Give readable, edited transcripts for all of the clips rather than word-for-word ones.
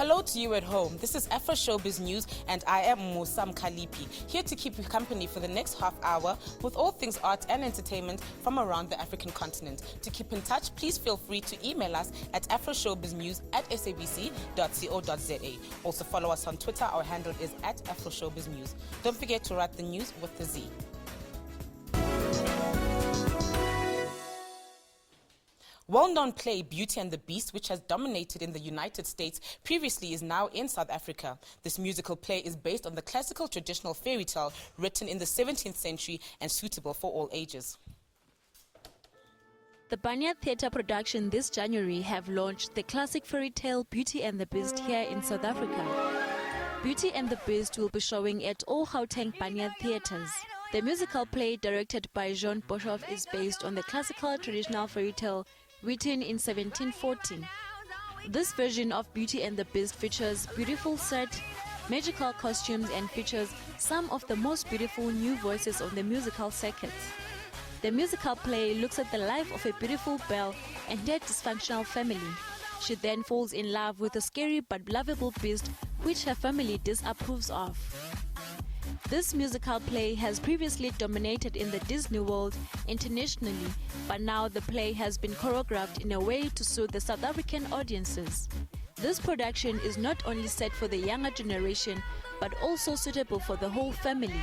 Hello to you at home. This is AfroShowBiz News and I am Musam Kalipi, here to keep you company for the next half hour with all things art and entertainment from around the African continent. To keep in touch, please feel free to email us at afroshowbiznews@sabc.co.za. Also follow us on Twitter. Our handle is at AfroShowBizNews. Don't forget to write the news with the Z. Well-known play Beauty and the Beast, which has dominated in the United States previously, is now in South Africa. This musical play is based on the classical traditional fairy tale written in the 17th century and suitable for all ages. The Banyat Theatre production this January have launched the classic fairy tale Beauty and the Beast here in South Africa. Beauty and the Beast will be showing at all Gauteng Banyat theatres. The musical play, directed by Jean Boshoff, is based on the classical traditional fairy tale written in 1714. This version of Beauty and the Beast features beautiful set, magical costumes, and features some of the most beautiful new voices on the musical circuit. The musical play looks at the life of a beautiful belle and her dysfunctional family. She then falls in love with a scary but lovable beast which her family disapproves of. This musical play has previously dominated in the Disney world internationally, but now the play has been choreographed in a way to suit the South African audiences. This production is not only set for the younger generation, but also suitable for the whole family.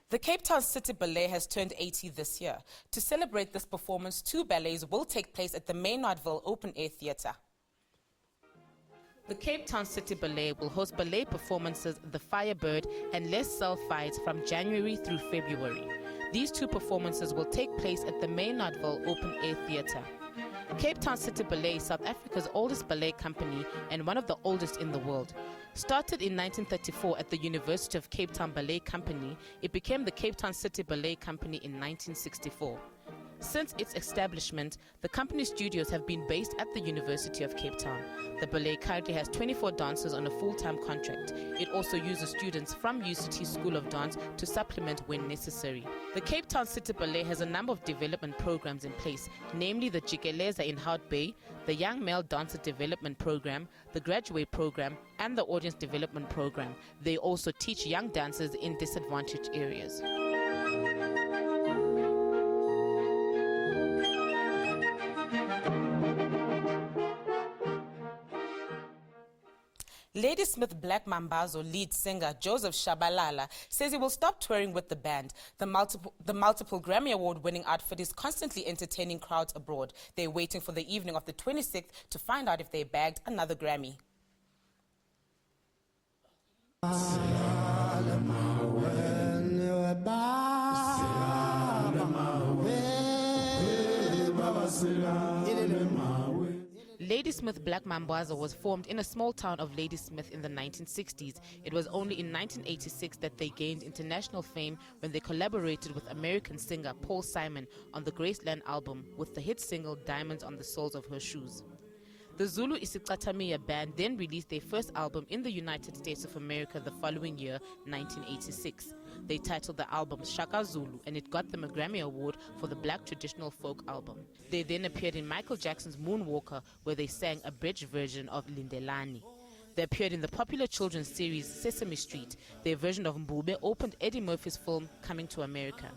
The Cape Town City Ballet has turned 80 this year. To celebrate this performance, 2 ballets will take place at the Maynardville Open Air Theatre. The Cape Town City Ballet will host ballet performances The Firebird and Les Fights from January through February. These 2 performances will take place at the Maynardville Open Air Theatre. Cape Town City Ballet is South Africa's oldest ballet company and one of the oldest in the world. Started in 1934 at the University of Cape Town Ballet Company, it became the Cape Town City Ballet Company in 1964. Since its establishment, the company's studios have been based at the University of Cape Town. The ballet currently has 24 dancers on a full-time contract. It also uses students from UCT School of Dance to supplement when necessary. The Cape Town City Ballet has a number of development programs in place, namely the Jikeleza in Hout Bay, the Young Male Dancer Development Program, the Graduate Program, and the Audience Development Program. They also teach young dancers in disadvantaged areas. Ladysmith Black Mambazo lead singer Joseph Shabalala says he will stop touring with the band. The multiple Grammy Award-winning outfit is constantly entertaining crowds abroad. They're waiting for the evening of the 26th to find out if they bagged another Grammy. Ladysmith Black Mambazo was formed in a small town of Ladysmith in the 1960s. It was only in 1986 that they gained international fame when they collaborated with American singer Paul Simon on the Graceland album with the hit single Diamonds on the Soles of Her Shoes. The Zulu Isicathamiya band then released their first album in the United States of America the following year, 1986. They titled the album Shaka Zulu, and it got them a Grammy Award for the Black Traditional Folk Album. They then appeared in Michael Jackson's Moonwalker, where they sang a bridge version of Lindelani. They appeared in the popular children's series Sesame Street. Their version of Mbube opened Eddie Murphy's film Coming to America.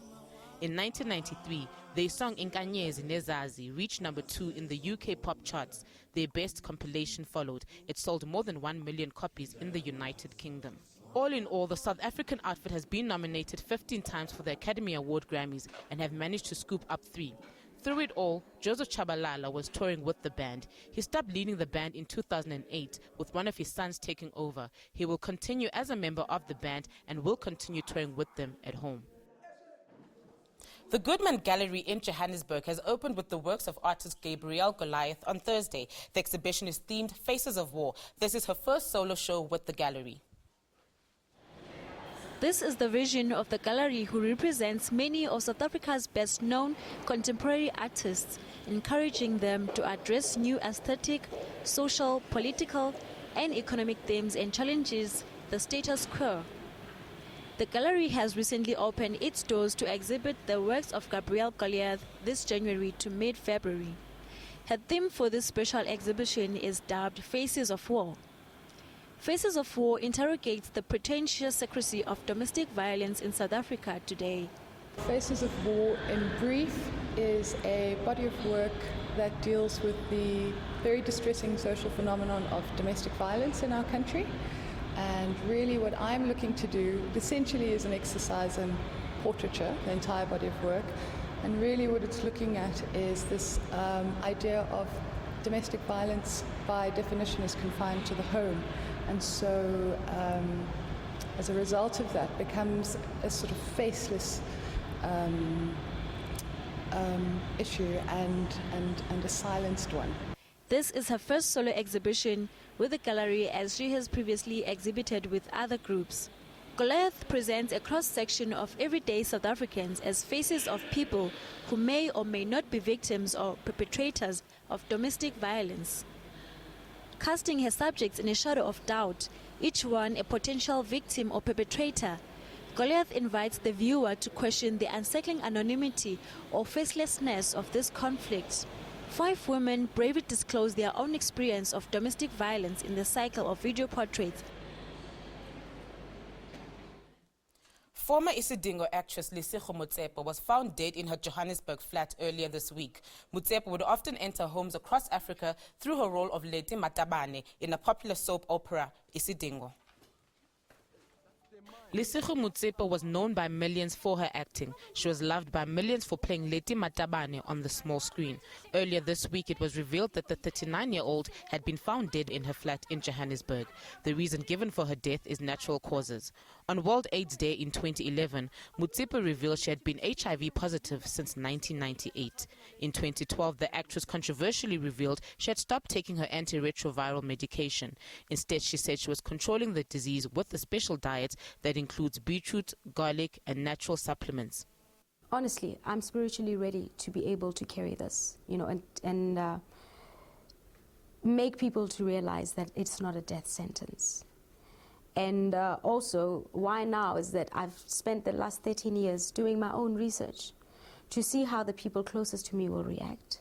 In 1993, their song Inkanyezi Nezazi reached number 2 in the UK pop charts. Their best compilation followed. It sold more than 1 million copies in the United Kingdom. All in all, the South African outfit has been nominated 15 times for the Academy Award Grammys and have managed to scoop up 3. Through it all, Joseph Shabalala was touring with the band. He stopped leading the band in 2008 with one of his sons taking over. He will continue as a member of the band and will continue touring with them at home. The Goodman Gallery in Johannesburg has opened with the works of artist Gabriel Goliath on Thursday. The exhibition is themed Faces of War. This is her first solo show with the gallery. This is the vision of the gallery, who represents many of South Africa's best-known contemporary artists, encouraging them to address new aesthetic, social, political, and economic themes and challenges the status quo. The gallery has recently opened its doors to exhibit the works of Gabriel Goliath this January to mid-February. Her theme for this special exhibition is dubbed Faces of War. Faces of War interrogates the pretentious secrecy of domestic violence in South Africa today. Faces of War, in brief, is a body of work that deals with the very distressing social phenomenon of domestic violence in our country. And really what I'm looking to do essentially is an exercise in portraiture, the entire body of work. And really what it's looking at is this idea of domestic violence by definition is confined to the home. And so as a result of that becomes a sort of faceless issue and a silenced one. This is her first solo exhibition with the gallery, as she has previously exhibited with other groups. Goliath presents a cross-section of everyday South Africans as faces of people who may or may not be victims or perpetrators of domestic violence. Casting her subjects in a shadow of doubt, each one a potential victim or perpetrator, Goliath invites the viewer to question the unsettling anonymity or facelessness of this conflict. 5 women bravely disclose their own experience of domestic violence in the cycle of video portraits. Former Isidingo actress Lesego Motsepe was found dead in her Johannesburg flat earlier this week. Motsepe would often enter homes across Africa through her role of Lady Matabane in a popular soap opera, Isidingo. Lesego Motsepe was known by millions for her acting. She was loved by millions for playing Lady Matabane on the small screen. Earlier this week, it was revealed that the 39-year-old had been found dead in her flat in Johannesburg. The reason given for her death is natural causes. On World AIDS Day in 2011, Motsepe revealed she had been HIV positive since 1998. In 2012, the actress controversially revealed she had stopped taking her antiretroviral medication. Instead, she said she was controlling the disease with a special diet that includes beetroot, garlic, and natural supplements. Honestly, I'm spiritually ready to be able to carry this, and make people to realize that it's not a death sentence. And also, why now is that I've spent the last 13 years doing my own research to see how the people closest to me will react.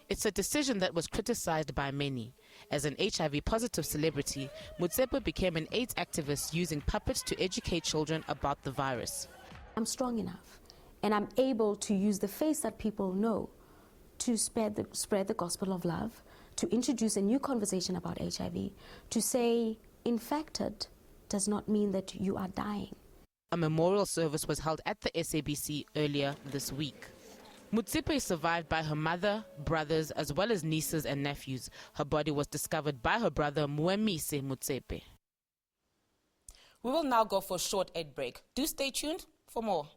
It's a decision that was criticized by many. As an HIV-positive celebrity, Motsepe became an AIDS activist using puppets to educate children about the virus. I'm strong enough, and I'm able to use the face that people know to spread the gospel of love, to introduce a new conversation about HIV, to say infected does not mean that you are dying. A memorial service was held at the SABC earlier this week. Motsepe is survived by her mother, brothers, as well as nieces and nephews. Her body was discovered by her brother, Muemise Motsepe. We will now go for a short ad break. Do stay tuned for more.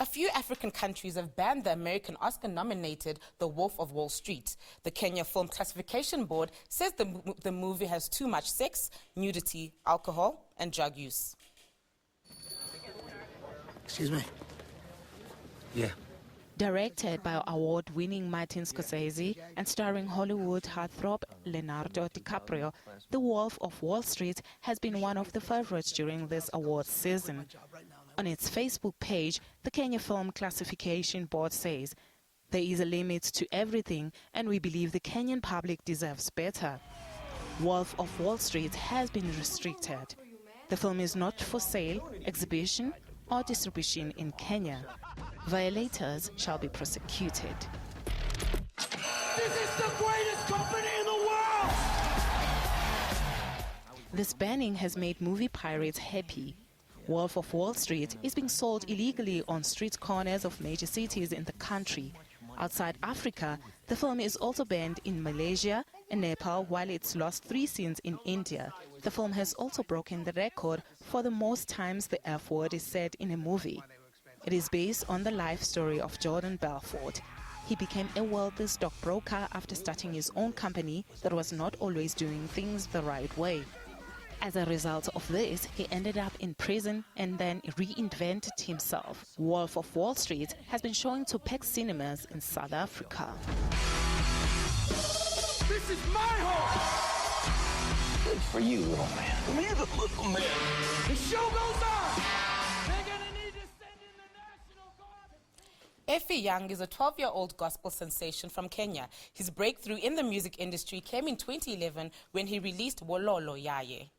A few African countries have banned the American Oscar-nominated The Wolf of Wall Street. The Kenya Film Classification Board says the movie has too much sex, nudity, alcohol, and drug use. Excuse me? Yeah. Directed by award-winning Martin Scorsese and starring Hollywood heartthrob Leonardo DiCaprio, The Wolf of Wall Street has been one of the favorites during this awards season. On its Facebook page, the Kenya Film Classification Board says, "There is a limit to everything, and we believe the Kenyan public deserves better." Wolf of Wall Street has been restricted. The film is not for sale, exhibition, or distribution in Kenya. Violators shall be prosecuted. This is the greatest company in the world! This banning has made movie pirates happy. Wolf of Wall Street is being sold illegally on street corners of major cities in the country. Outside Africa, the film is also banned in Malaysia and Nepal, while it's lost 3 scenes in India. The film has also broken the record for the most times the F word is said in a movie. It is based on the life story of Jordan Belfort. He became a wealthy stockbroker after starting his own company that was not always doing things the right way. As a result of this, he ended up in prison and then reinvented himself. Wolf of Wall Street has been showing to packed cinemas in South Africa. This is my home! Good for you, little man. Me, the little man. The show goes on! They're gonna need to send in the National Guard. Effiong is a 12-year-old gospel sensation from Kenya. His breakthrough in the music industry came in 2011 when he released Wololo Yaye.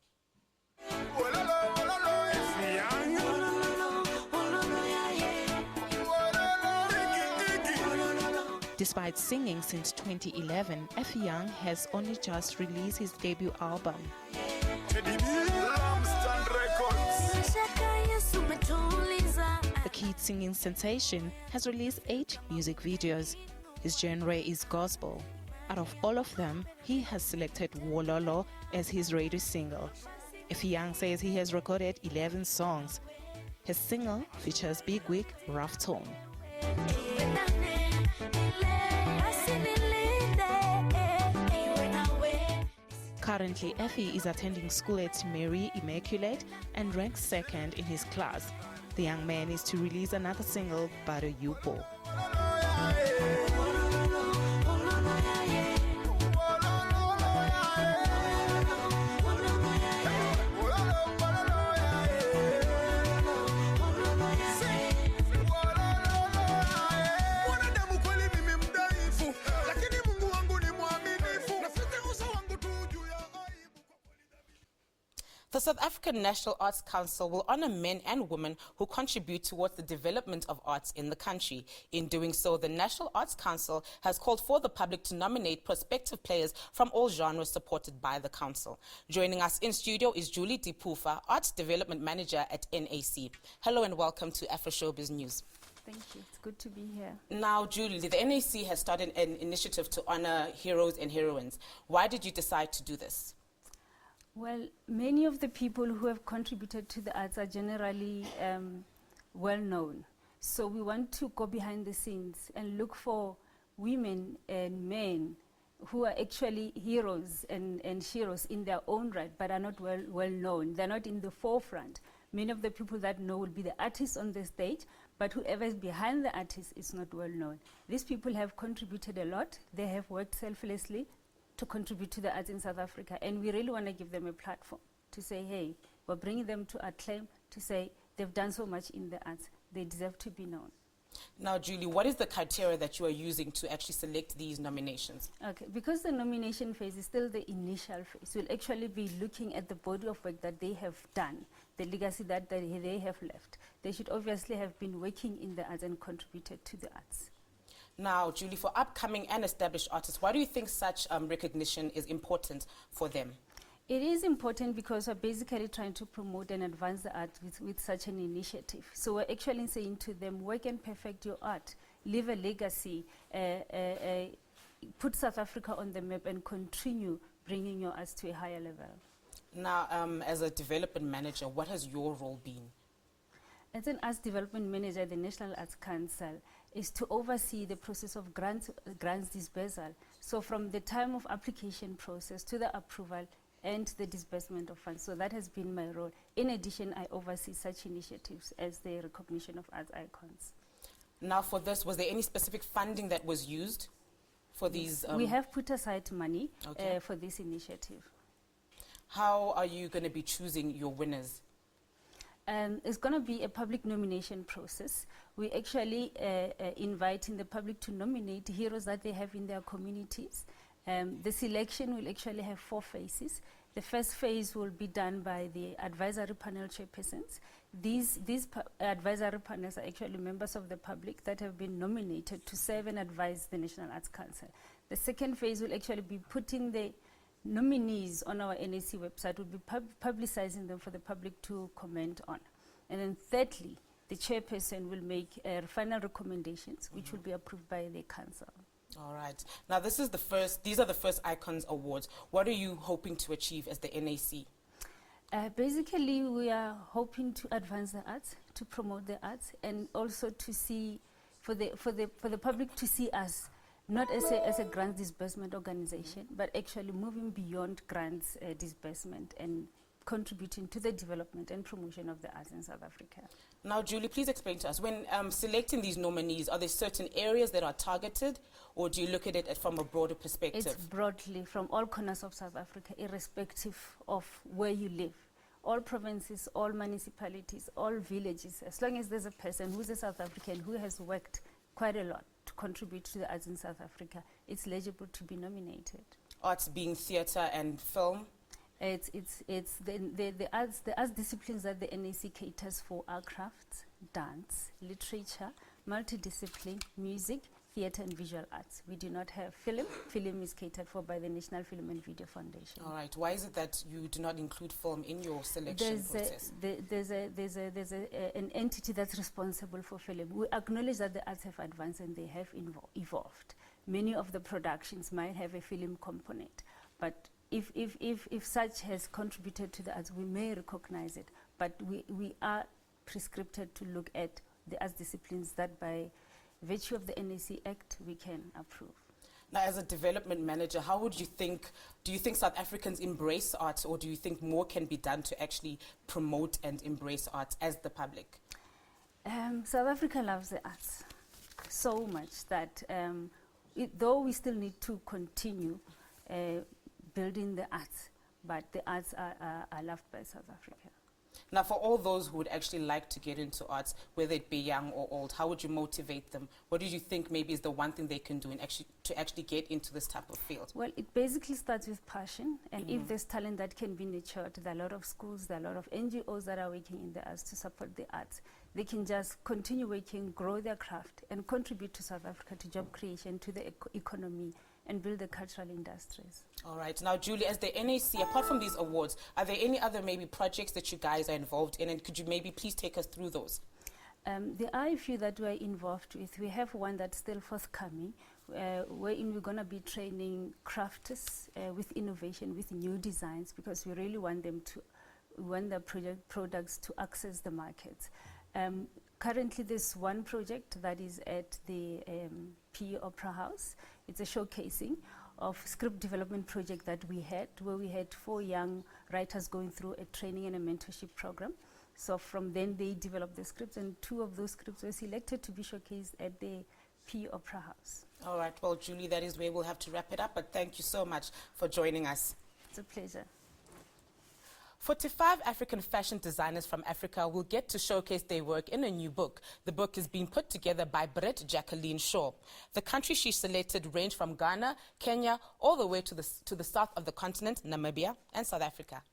Despite singing since 2011, Effiong has only just released his debut album. The kid singing sensation has released 8 music videos. His genre is gospel. Out of all of them, he has selected Wololo as his radio single. Effiong says he has recorded 11 songs. His single features Big Wig, Rough Tone. Currently, Effie is attending school at Mary Immaculate and ranks 2nd in his class. The young man is to release another single, Bado Yupo. The South African National Arts Council will honor men and women who contribute towards the development of arts in the country. In doing so, the National Arts Council has called for the public to nominate prospective players from all genres supported by the council. Joining us in studio is Julie Dipufa, Arts Development Manager at NAC. Hello and welcome to AfroShowBiz News. Thank you. It's good to be here. Now, Julie, the NAC has started an initiative to honor heroes and heroines. Why did you decide to do this? Well, many of the people who have contributed to the arts are generally well known. So we want to go behind the scenes and look for women and men who are actually heroes and heroes in their own right, but are not well known. They're not in the forefront. Many of the people that know will be the artists on the stage, but whoever is behind the artist is not well known. These people have contributed a lot. They have worked selflessly to contribute to the arts in South Africa, and we really want to give them a platform to say, hey, we're bringing them to acclaim, to say they've done so much in the arts, they deserve to be known. Now, Julie, what is the criteria that you are using to actually select these nominations? Okay, because the nomination phase is still the initial phase, we'll actually be looking at the body of work that they have done, the legacy that they have left. They should obviously have been working in the arts and contributed to the arts. Now, Julie, for upcoming and established artists, why do you think such recognition is important for them? It is important because we're basically trying to promote and advance the art with such an initiative. So we're actually saying to them, work and perfect your art, leave a legacy, put South Africa on the map and continue bringing your arts to a higher level. Now, as a development manager, what has your role been? As an arts development manager at the National Arts Council is to oversee the process of grants dispersal. So from the time of application process to the approval and the disbursement of funds. So that has been my role. In addition, I oversee such initiatives as the recognition of arts icons. Now for this, was there any specific funding that was used for these? We have put aside money Okay. for this initiative. How are you going to be choosing your winners? It's going to be a public nomination process. We actually inviting the public to nominate heroes that they have in their communities. The selection will actually have 4 phases. The first phase will be done by the advisory panel chairpersons. These advisory panels are actually members of the public that have been nominated to serve and advise the National Arts Council. The second phase will actually be putting the nominees on our NAC website, will be publicizing them for the public to comment on. And then thirdly, the chairperson will make final recommendations, which will be approved by the council. All right. Now these are the first Icons Awards. What are you hoping to achieve as the NAC? Basically, we are hoping to advance the arts, to promote the arts, and also to see, for the public to see us not as a grants disbursement organization, but actually moving beyond grants disbursement and contributing to the development and promotion of the arts in South Africa. Now, Julie, please explain to us, when selecting these nominees, are there certain areas that are targeted, or do you look at it from a broader perspective? It's broadly from all corners of South Africa, irrespective of where you live. All provinces, all municipalities, all villages, as long as there's a person who's a South African who has worked quite a lot to contribute to the arts in South Africa, it's eligible to be nominated. Arts being theatre and film? It's the arts disciplines that the NAC caters for are crafts, dance, literature, multidiscipline, music, theatre and visual arts. We do not have film. Film is catered for by the National Film and Video Foundation. All right. Why is it that you do not include film in your selection process? There's an entity that's responsible for film. We acknowledge that the arts have advanced and they have evolved. Many of the productions might have a film component, but if such has contributed to the arts, we may recognize it, but we are prescripted to look at the arts disciplines that by virtue of the NAC Act we can approve. Now, as a development manager, how would you think, do you think South Africans embrace arts, or do you think more can be done to actually promote and embrace arts as the public? South Africa loves the arts so much that though we still need to continue building the arts, but the arts are loved by South Africa. Now, for all those who would actually like to get into arts, whether it be young or old, how would you motivate them? What do you think maybe is the one thing they can do to actually get into this type of field? Well, it basically starts with passion, and if there's talent that can be nurtured, there are a lot of schools, there are a lot of NGOs that are working in the arts to support the arts. They can just continue working, grow their craft, and contribute to South Africa, to job creation, to the economy, and build the cultural industries. All right. Now, Julie, as the NAC, apart from these awards, are there any other maybe projects that you guys are involved in, and could you maybe please take us through those? There are a few that we're involved with. We have one that's still forthcoming, wherein we're going to be training crafters with innovation, with new designs, because we really want them to, the products to access the markets. Currently, there's one project that is at the PE Opera House. It's a showcasing of script development project that we had, where we had 4 young writers going through a training and a mentorship program. So from then they developed the scripts, and 2 of those scripts were selected to be showcased at the PE Opera House. All right, well, Julie, that is where we'll have to wrap it up, but thank you so much for joining us. It's a pleasure. 45 African fashion designers from Africa will get to showcase their work in a new book. The book is being put together by Brett Jacqueline Shaw. The countries she selected range from Ghana, Kenya, all the way to the south of the continent, Namibia and South Africa.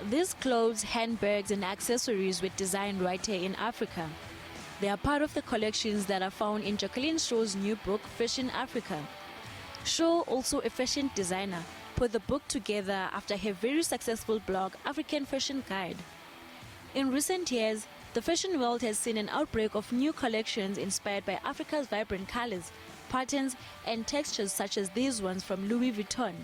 These clothes, handbags and accessories were designed right here in Africa. They are part of the collections that are found in Jacqueline Shaw's new book, Fashion Africa. Shaw, also a fashion designer, put the book together after her very successful blog, African Fashion Guide. In recent years, the fashion world has seen an outbreak of new collections inspired by Africa's vibrant colors, patterns and textures such as these ones from Louis Vuitton.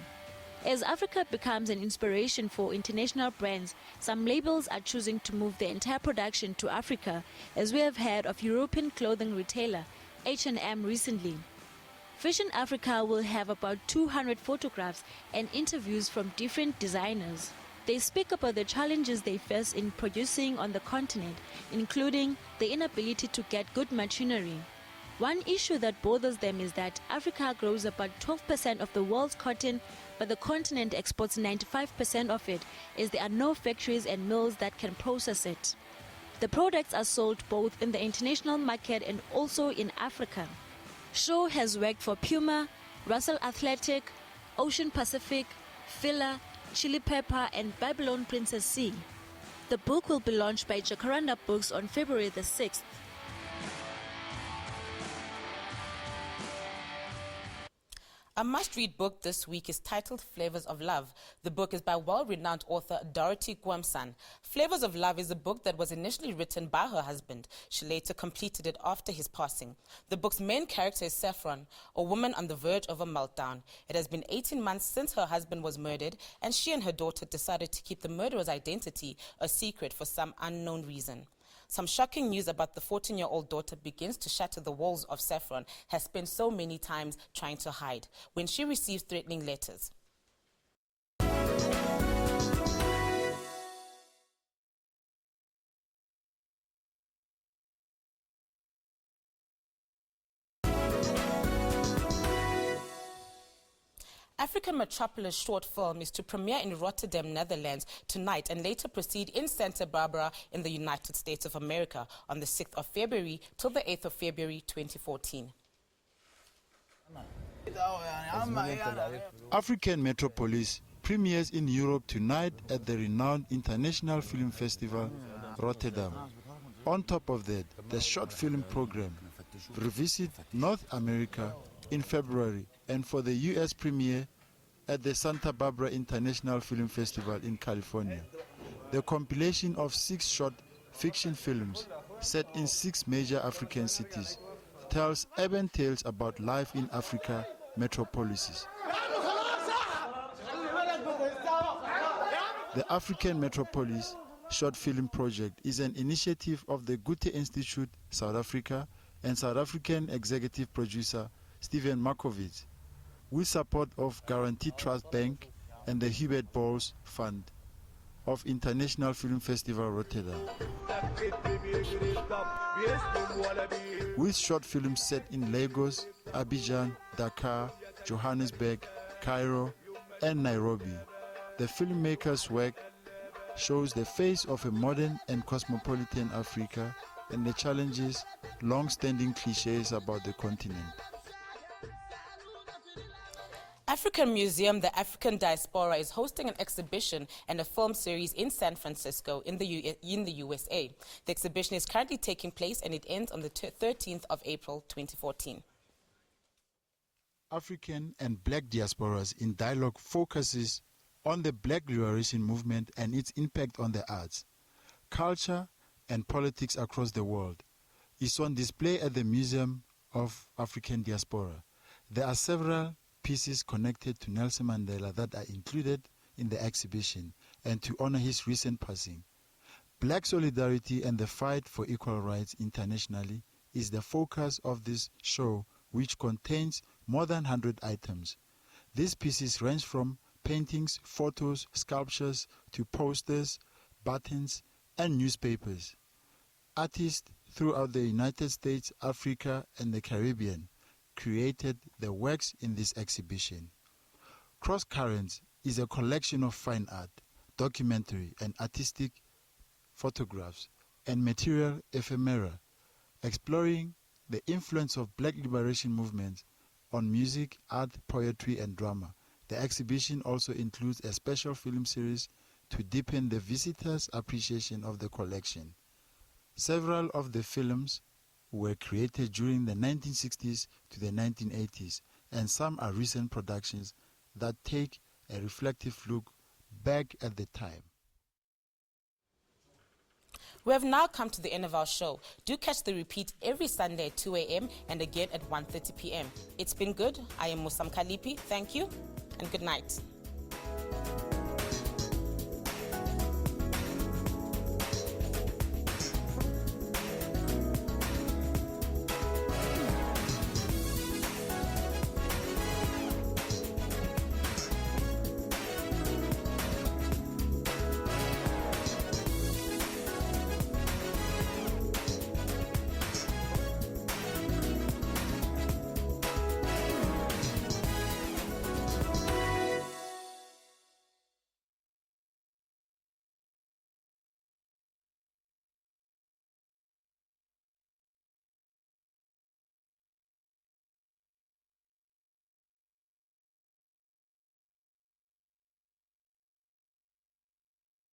As Africa becomes an inspiration for international brands, some labels are choosing to move their entire production to Africa, as we have heard of European clothing retailer H&M recently. Fashion Africa will have about 200 photographs and interviews from different designers. They speak about the challenges they face in producing on the continent, including the inability to get good machinery. One issue that bothers them is that Africa grows about 12% of the world's cotton, but the continent exports 95% of it, as there are no factories and mills that can process it. The products are sold both in the international market and also in Africa. Shaw has worked for Puma, Russell Athletic, Ocean Pacific, Fila, Chili Pepper and Babylon Princess C. The book will be launched by Jacaranda Books on February the 6th. A must-read book this week is titled Flavors of Love. The book is by world-renowned author Dorothy Kwamsan. Flavors of Love is a book that was initially written by her husband. She later completed it after his passing. The book's main character is Saffron, a woman on the verge of a meltdown. It has been 18 months since her husband was murdered, and she and her daughter decided to keep the murderer's identity a secret for some unknown reason. Some shocking news about the 14-year-old daughter begins to shatter the walls of Saffron has spent so many times trying to hide when she receives threatening letters. African Metropolis short film is to premiere in Rotterdam, Netherlands tonight and later proceed in Santa Barbara in the United States of America on the 6th of February till the 8th of February 2014. African Metropolis premieres in Europe tonight at the renowned International Film Festival, Rotterdam. On top of that, the short film program revisit North America in February and for the US premiere at the Santa Barbara International Film Festival in California. The compilation of 6 short fiction films set in 6 major African cities tells urban tales about life in Africa metropolises. The African Metropolis Short Film Project is an initiative of the Goethe Institute South Africa and South African executive producer Steven Markovits, with support of Guarantee Trust Bank and the Hubert Bowles Fund of International Film Festival Rotterdam. With short films set in Lagos, Abidjan, Dakar, Johannesburg, Cairo, and Nairobi, the filmmakers' work shows the face of a modern and cosmopolitan Africa and the challenges, long-standing cliches about the continent. African Museum, the African Diaspora, is hosting an exhibition and a film series in San Francisco in the USA. The exhibition is currently taking place and it ends on the 13th of April 2014. African and Black diasporas in dialogue focuses on the Black liberation movement and its impact on the arts, culture, and politics across the world. It's on display at the Museum of African Diaspora. There are several pieces connected to Nelson Mandela that are included in the exhibition and to honor his recent passing. Black solidarity and the fight for equal rights internationally is the focus of this show, which contains more than 100 items. These pieces range from paintings, photos, sculptures to posters, buttons, and newspapers. Artists throughout the United States, Africa, and the Caribbean created the works in this exhibition. Cross Currents is a collection of fine art, documentary, and artistic photographs and material ephemera, exploring the influence of Black liberation movements on music, art, poetry, and drama. The exhibition also includes a special film series to deepen the visitors' appreciation of the collection. Several of the films were created during the 1960s to the 1980s, and some are recent productions that take a reflective look back at the time. We have now come to the end of our show. Do catch the repeat every Sunday at 2 a.m. and again at 1:30 p.m. It's been good. I am Musam Kalipi. Thank you and good night.